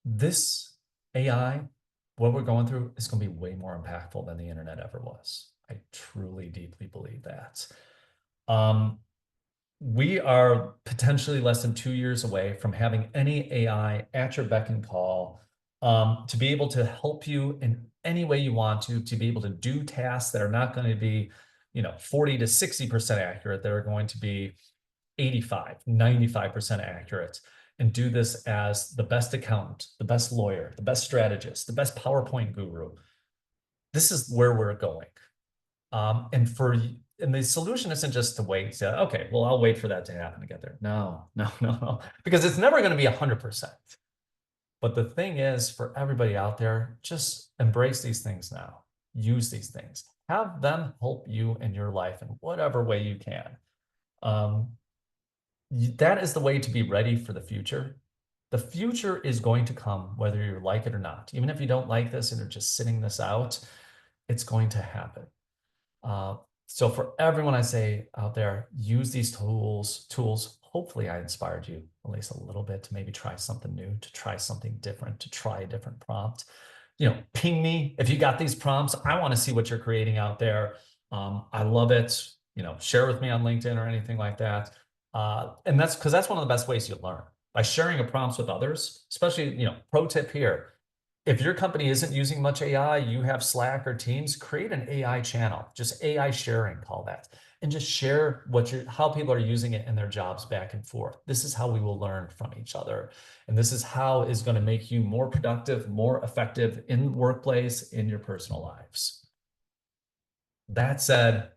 This AI, what we're going through, is going to be way more impactful than the internet ever was. I truly, deeply believe that. We are potentially less than 2 years away from having any AI at your beck and call to be able to help you in any way you want to be able to do tasks that are not going to be, you know, 40 to 60% accurate. They're going to be 85, 95% accurate, and do this as the best accountant, the best lawyer, the best strategist, the best PowerPoint guru. This is where we're going. And the solution isn't just to wait, say, okay, well, I'll wait for that to happen to get there. No, because it's never going to be 100%. But the thing is, for everybody out there, just embrace these things now. Use these things. Have them help you in your life in whatever way you can. That is the way to be ready for the future. The future is going to come whether you like it or not. Even if you don't like this and you're just sitting this out, it's going to happen. So for everyone I say out there, use these tools. Hopefully I inspired you at least a little bit to maybe try something new, to try something different, to try a different prompt. You know, ping me if you got these prompts. I want to see what you're creating out there. I love it. You know, share with me on LinkedIn or anything like that. And that's because that's one of the best ways you learn, by sharing a prompts with others, especially, you know, pro tip here. If your company isn't using much AI, you have Slack or Teams, create an AI channel, just AI sharing, call that, and just share how people are using it in their jobs back and forth. This is how we will learn from each other. And this is how is going to make you more productive, more effective in the workplace, in your personal lives. That said,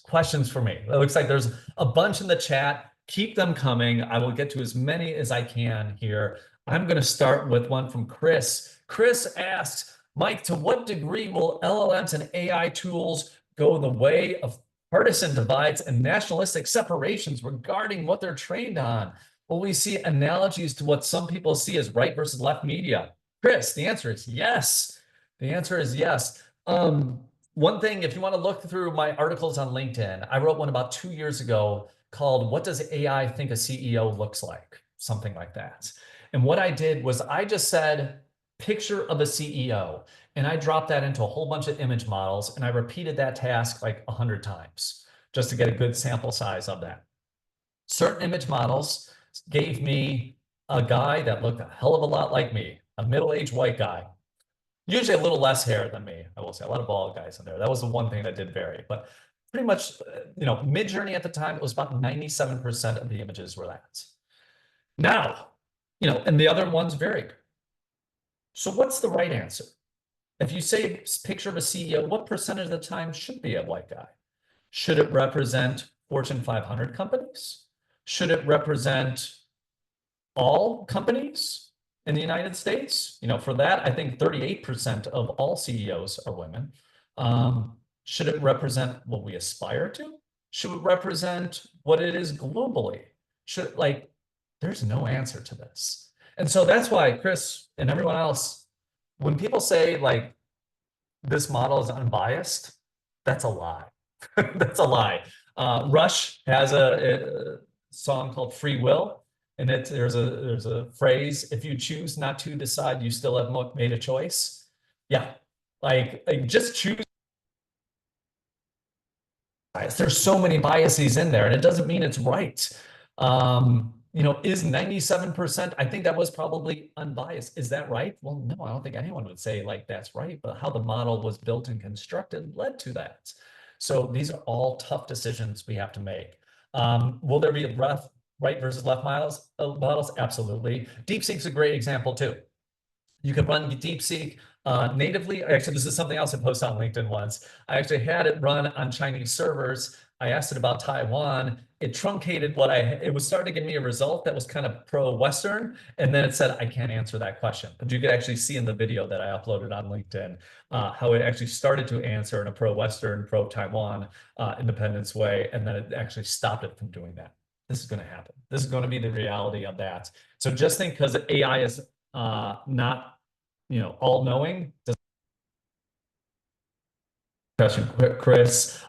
questions for me. It looks like there's a bunch in the chat. Keep them coming. I will get to as many as I can here. I'm going to start with one from Chris. Chris asks, Mike, to what degree will LLMs and AI tools go the way of partisan divides and nationalistic separations regarding what they're trained on? Will we see analogies to what some people see as right versus left media? Chris, the answer is yes. The answer is yes. One thing, if you want to look through my articles on LinkedIn, I wrote one about 2 years ago called What Does AI Think a CEO Looks Like? Something like that. And what I did was I just said, picture of a CEO. And I dropped that into a whole bunch of image models. And I repeated that task like 100 times just to get a good sample size of that. Certain image models gave me a guy that looked a hell of a lot like me, a middle-aged white guy. Usually a little less hair than me, I will say. A lot of bald guys in there. That was the one thing that did vary. But pretty much, Mid-Journey at the time, it was about 97% of the images were that. Now, and the other ones varied. So what's the right answer? If you say picture of a CEO, what percentage of the time should be a white guy? Should it represent Fortune 500 companies? Should it represent all companies in the United States? For that, I think 38% of all CEOs are women. Should it represent what we aspire to? Should it represent what it is globally? There's no answer to this. And so that's why, Chris and everyone else, when people say this model is unbiased, that's a lie. That's a lie. Rush has a song called Free Will. And there's a phrase, if you choose not to decide, you still have made a choice. Yeah, just choose. There's so many biases in there, and it doesn't mean it's right. Is 97%, I think that was probably unbiased. Is that right? Well, no, I don't think anyone would say that's right, but how the model was built and constructed led to that. So these are all tough decisions we have to make. Will there be a right versus left models? Absolutely. DeepSeek's a great example too. You can run DeepSeek natively. Actually, this is something else I posted on LinkedIn once. I actually had it run on Chinese servers. I asked it about Taiwan. It truncated it was starting to give me a result that was kind of pro-Western. And then it said, I can't answer that question. But you could actually see in the video that I uploaded on LinkedIn how it actually started to answer in a pro-Western, pro-Taiwan independence way. And then it actually stopped it from doing that. This is going to happen. This is going to be the reality of that. So just think, because AI is not, all-knowing. Question, Chris.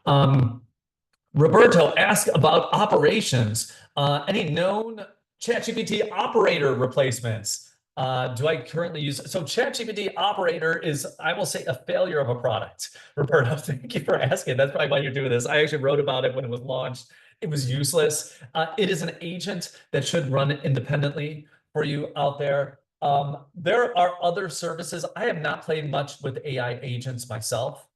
Roberto asked about operations. Any known ChatGPT operator replacements? Do I currently use? So ChatGPT operator is, I will say, a failure of a product. Roberto, thank you for asking. That's probably why you're doing this. I actually wrote about it when it was launched. It was useless. It is an agent that should run independently for you out there. There are other services. I have not played much with AI agents myself.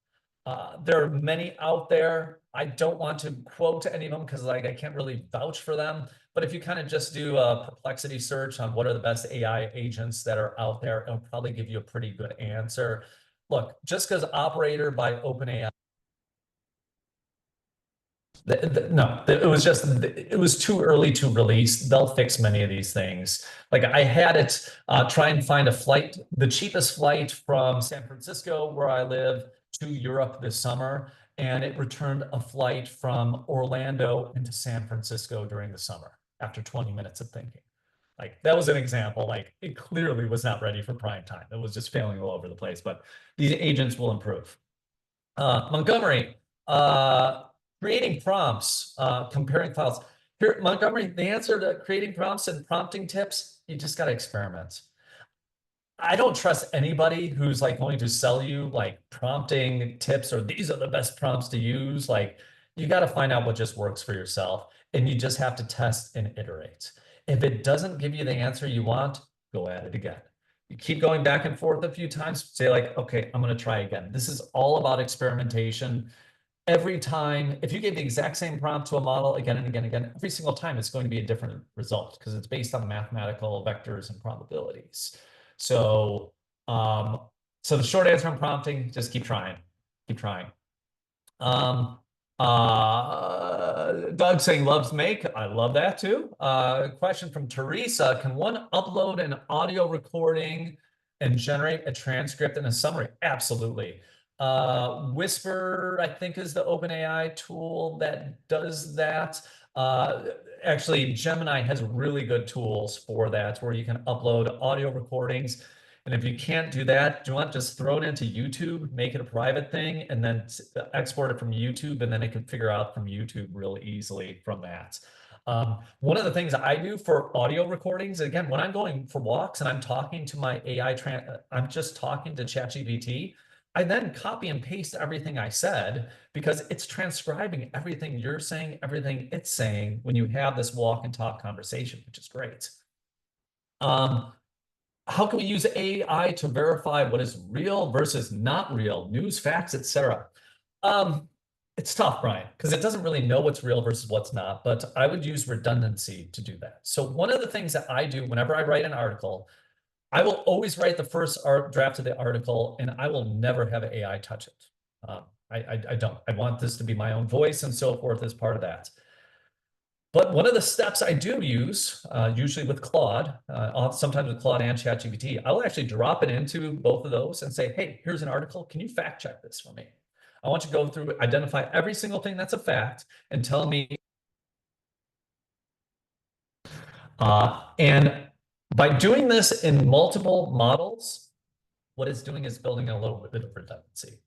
There are many out there. I don't want to quote any of them because I can't really vouch for them. But if you kind of just do a Perplexity search on what are the best AI agents that are out there, it'll probably give you a pretty good answer. Look, just because Operator by OpenAI, no, it was too early to release. They'll fix many of these things. I had it try and find a flight, the cheapest flight from San Francisco, where I live, to Europe this summer, and it returned a flight from Orlando into San Francisco during the summer after 20 minutes of thinking. That was an example. It clearly was not ready for prime time. It was just failing all over the place, but these agents will improve. Montgomery, creating prompts, comparing files. Here, Montgomery, the answer to creating prompts and prompting tips, you just got to experiment. I don't trust anybody who's going to sell you prompting tips or these are the best prompts to use. You got to find out what just works for yourself, and you just have to test and iterate. If it doesn't give you the answer you want, go at it again. You keep going back and forth a few times, say okay, I'm going to try again. This is all about experimentation. Every time, if you gave the exact same prompt to a model again and again and again, every single time it's going to be a different result because it's based on mathematical vectors and probabilities. So, so the short answer on prompting, just keep trying, keep trying. Doug saying loves make. I love that too. Question from Teresa. Can one upload an audio recording and generate a transcript and a summary? Absolutely. Whisper, I think, is the OpenAI tool that does that. Actually, Gemini has really good tools for that, where you can upload audio recordings. And if you can't do that, do you want to just throw it into YouTube, make it a private thing, and then export it from YouTube, and then it can figure out from YouTube really easily from that. One of the things I do for audio recordings, again, when I'm going for walks and I'm talking to my AI, I'm just talking to ChatGPT, I then copy and paste everything I said because it's transcribing everything you're saying, everything it's saying when you have this walk and talk conversation, which is great. How can we use AI to verify what is real versus not real, news, facts, etc.? It's tough, Brian, because it doesn't really know what's real versus what's not, but I would use redundancy to do that. So one of the things that I do whenever I write an article, I will always write the first draft of the article, and I will never have AI touch it. I don't. I want this to be my own voice and so forth as part of that. But one of the steps I do use, usually with Claude, sometimes with Claude and ChatGPT, I will actually drop it into both of those and say, hey, here's an article. Can you fact check this for me? I want you to go through, identify every single thing that's a fact and tell me. And by doing this in multiple models, what it's doing is building a little bit of redundancy.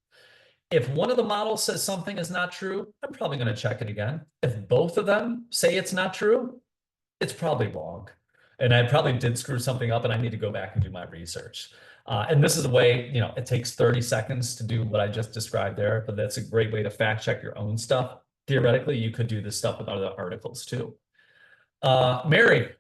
If one of the models says something is not true, I'm probably going to check it again. If both of them say it's not true, it's probably wrong. And I probably did screw something up and I need to go back and do my research. And this is the way, it takes 30 seconds to do what I just described there, but that's a great way to fact check your own stuff. Theoretically, you could do this stuff with other articles too. Mary,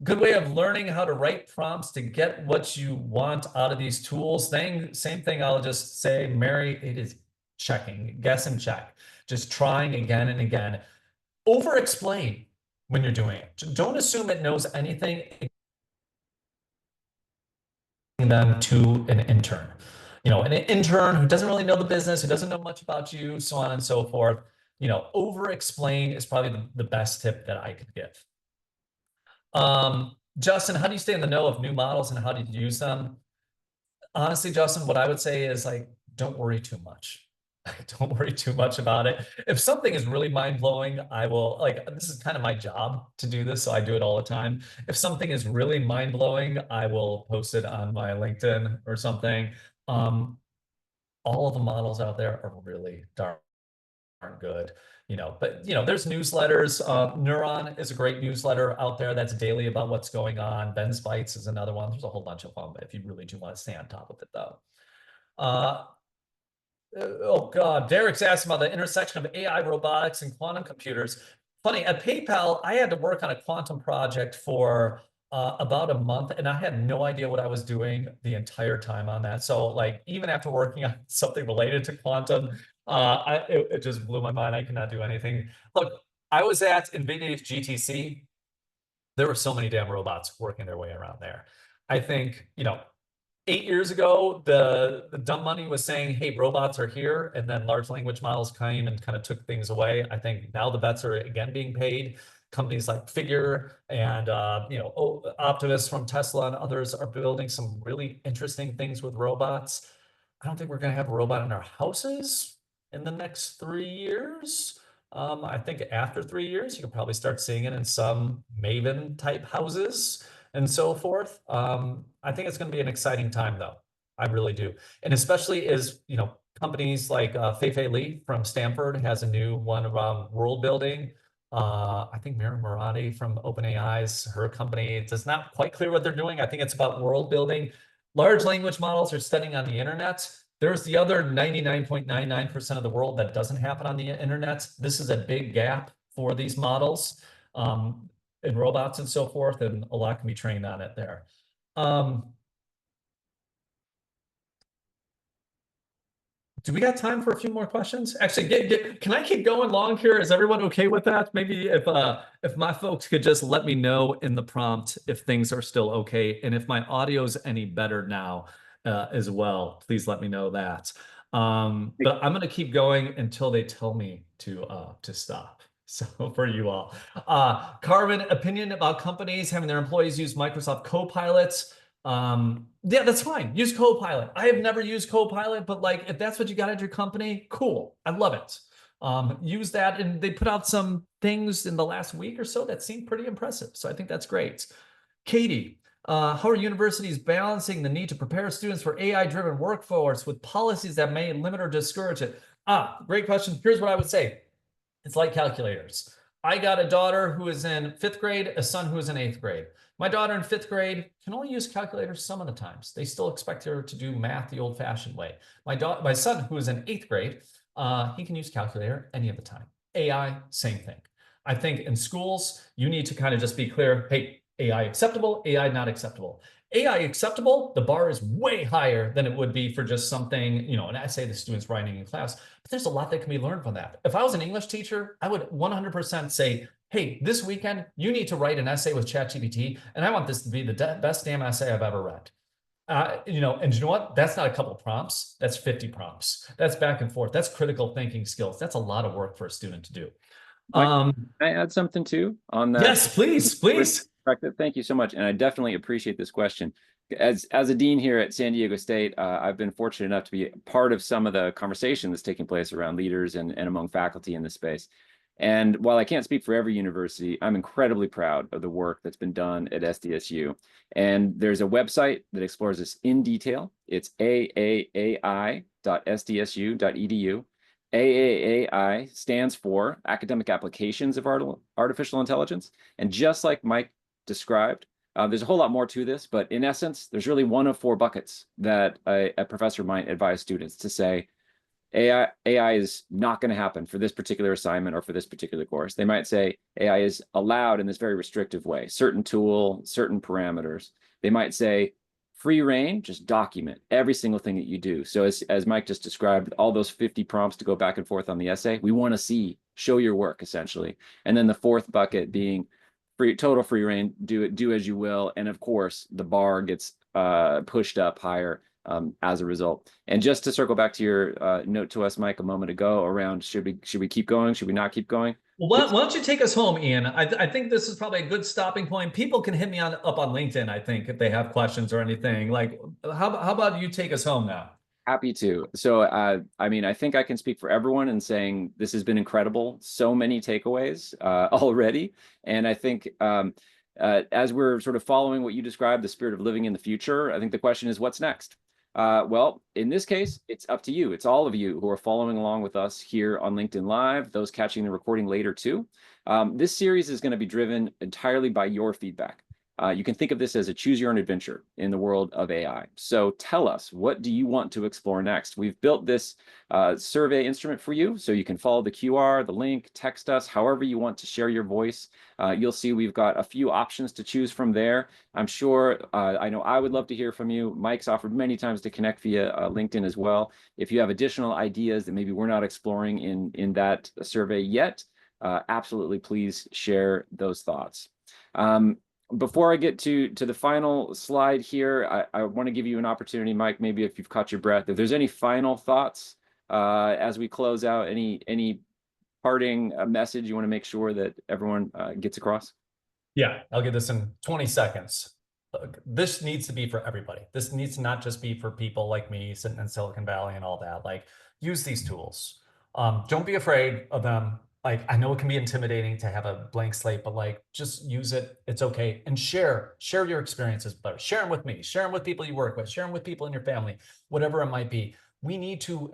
good way of learning how to write prompts to get what you want out of these tools. Same thing, I'll just say, Mary, it is checking, guess and check, just trying again and again. Over explain when you're doing it. Don't assume it knows anything. Them to an intern, an intern who doesn't really know the business, who doesn't know much about you, so on and so forth. Over explain is probably the best tip that I could give. Justin, how do you stay in the know of new models and how do you use them? Honestly, Justin, what I would say is don't worry too much. Don't worry too much about it. If something is really mind-blowing, I will, this is kind of my job to do this, so I do it all the time. If something is really mind-blowing, I will post it on my LinkedIn or something. All of the models out there are really darn good, but there's newsletters. Neuron is a great newsletter out there that's daily about what's going on. Ben's Bites is another one. There's a whole bunch of them if you really do want to stay on top of it though. Oh God, Derek's asking about the intersection of AI, robotics, and quantum computers. Funny, at PayPal, I had to work on a quantum project for about a month, and I had no idea what I was doing the entire time on that. So even after working on something related to quantum, it just blew my mind. I could not do anything. Look, I was at NVIDIA's GTC. There were so many damn robots working their way around there. I think, 8 years ago, the dumb money was saying, hey, robots are here. And then large language models came and kind of took things away. I think now the bets are again being paid. Companies like Figure and, Optimus from Tesla and others are building some really interesting things with robots. I don't think we're going to have a robot in our houses in the next 3 years. I think after 3 years, you can probably start seeing it in some Maven type houses and so forth. I think it's going to be an exciting time though. I really do. And especially as, companies like Fei Li from Stanford has a new one around world building. I think Mira Murati from OpenAI's, her company, it's not quite clear what they're doing. I think it's about world building. Large language models are studying on the internet. There's the other 99.99% of the world that doesn't happen on the internet. This is a big gap for these models. And robots and so forth, and a lot can be trained on it there. Do we got time for a few more questions? Actually, can I keep going long here? Is everyone okay with that? Maybe if my folks could just let me know in the prompt if things are still okay, and if my audio's any better now as well, please let me know that. But I'm going to keep going until they tell me to stop. So for you all, Carmen, opinion about companies having their employees use Microsoft Copilots. Yeah, that's fine. Use Copilot. I have never used Copilot, but like if that's what you got at your company, cool. I love it. Use that, and they put out some things in the last week or so that seemed pretty impressive. So I think that's great. Katie, how are universities balancing the need to prepare students for AI-driven workforce with policies that may limit or discourage it? Great question. Here's what I would say. It's like calculators. I got a daughter who is in 5th grade, a son who is in 8th grade. My daughter in 5th grade can only use calculators some of the times. They still expect her to do math the old-fashioned way. My son who is in 8th grade, he can use calculator any of the time. AI, same thing. I think in schools, you need to kind of just be clear, hey, AI acceptable, AI not acceptable. AI acceptable, the bar is way higher than it would be for just something, an essay the student's writing in class. But there's a lot that can be learned from that. If I was an English teacher, I would 100% say, hey, this weekend, you need to write an essay with ChatGPT, and I want this to be the best damn essay I've ever read. And you know what? That's not a couple prompts. That's 50 prompts. That's back and forth. That's critical thinking skills. That's a lot of work for a student to do. Mike, can I add something too on that? Yes, please. Thank you so much. And I definitely appreciate this question. As a dean here at San Diego State, I've been fortunate enough to be part of some of the conversation that's taking place around leaders and among faculty in this space. And while I can't speak for every university, I'm incredibly proud of the work that's been done at SDSU. And there's a website that explores this in detail. It's aai.sdsu.edu. AAAI stands for Academic Applications of Artificial Intelligence. And just like Mike described, there's a whole lot more to this, but in essence, there's really one of 4 buckets that a professor might advise students to say, AI is not going to happen for this particular assignment or for this particular course. They might say AI is allowed in this very restrictive way, certain tool, certain parameters. They might say free reign, just document every single thing that you do. So as Mike just described, all those 50 prompts to go back and forth on the essay, we want to show your work essentially. And then the 4th bucket being total free reign, do as you will. And of course, the bar gets pushed up higher as a result. And just to circle back to your note to us, Mike, a moment ago around should we keep going? Should we not keep going? Well, why don't you take us home, Ian? I think this is probably a good stopping point. People can hit me up on LinkedIn, I think, if they have questions or anything. Like, how about you take us home now? Happy to. So, I mean, I think I can speak for everyone in saying this has been incredible. So many takeaways already. And I think as we're sort of following what you described, the spirit of living in the future, I think the question is, what's next? Well, in this case, it's up to you. It's all of you who are following along with us here on LinkedIn Live, those catching the recording later too. This series is going to be driven entirely by your feedback. You can think of this as a choose your own adventure in the world of AI. So tell us, what do you want to explore next? We've built this survey instrument for you, so you can follow the QR, the link, text us, however you want to share your voice. You'll see we've got a few options to choose from there. I'm sure, I know I would love to hear from you. Mike's offered many times to connect via LinkedIn as well. If you have additional ideas that maybe we're not exploring in that survey yet, absolutely please share those thoughts. Before I get to the final slide here, I want to give you an opportunity, Mike, maybe if you've caught your breath, if there's any final thoughts as we close out, any parting message you want to make sure that everyone gets across? Yeah, I'll get this in 20 seconds. Look, this needs to be for everybody. This needs to not just be for people like me sitting in Silicon Valley and all that. Like, use these tools. Don't be afraid of them. Like, I know it can be intimidating to have a blank slate, but like, just use it. It's okay. And share your experiences better. Share them with me. Share them with people you work with. Share them with people in your family, whatever it might be. We need to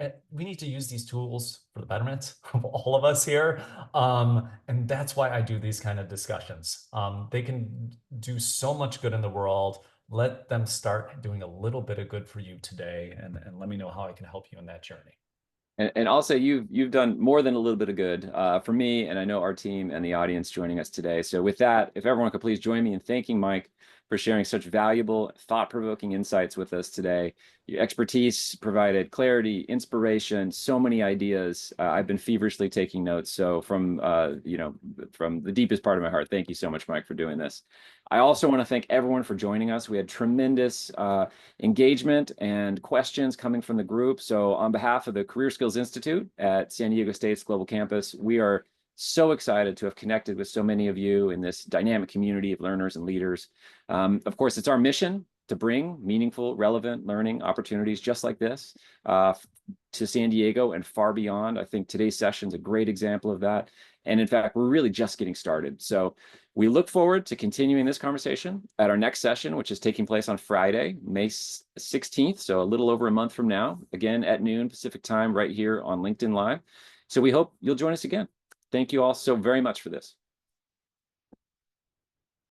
use these tools for the betterment of all of us here. And that's why I do these kind of discussions. They can do so much good in the world. Let them start doing a little bit of good for you today, and let me know how I can help you in that journey. And I'll say you've done more than a little bit of good for me, and I know our team and the audience joining us today. So with that, if everyone could please join me in thanking Mike for sharing such valuable, thought-provoking insights with us today. Your expertise provided clarity, inspiration, so many ideas. I've been feverishly taking notes. So from the deepest part of my heart, thank you so much, Mike, for doing this. I also want to thank everyone for joining us. We had tremendous engagement and questions coming from the group. So on behalf of the Career Skills Institute at San Diego State's Global Campus, we are so excited to have connected with so many of you in this dynamic community of learners and leaders. Of course, it's our mission to bring meaningful, relevant learning opportunities just like this to San Diego and far beyond. I think today's session is a great example of that. And in fact, we're really just getting started. So we look forward to continuing this conversation at our next session, which is taking place on Friday, May 16th. So a little over a month from now, again at noon Pacific time, right here on LinkedIn Live. So we hope you'll join us again. Thank you all so very much for this.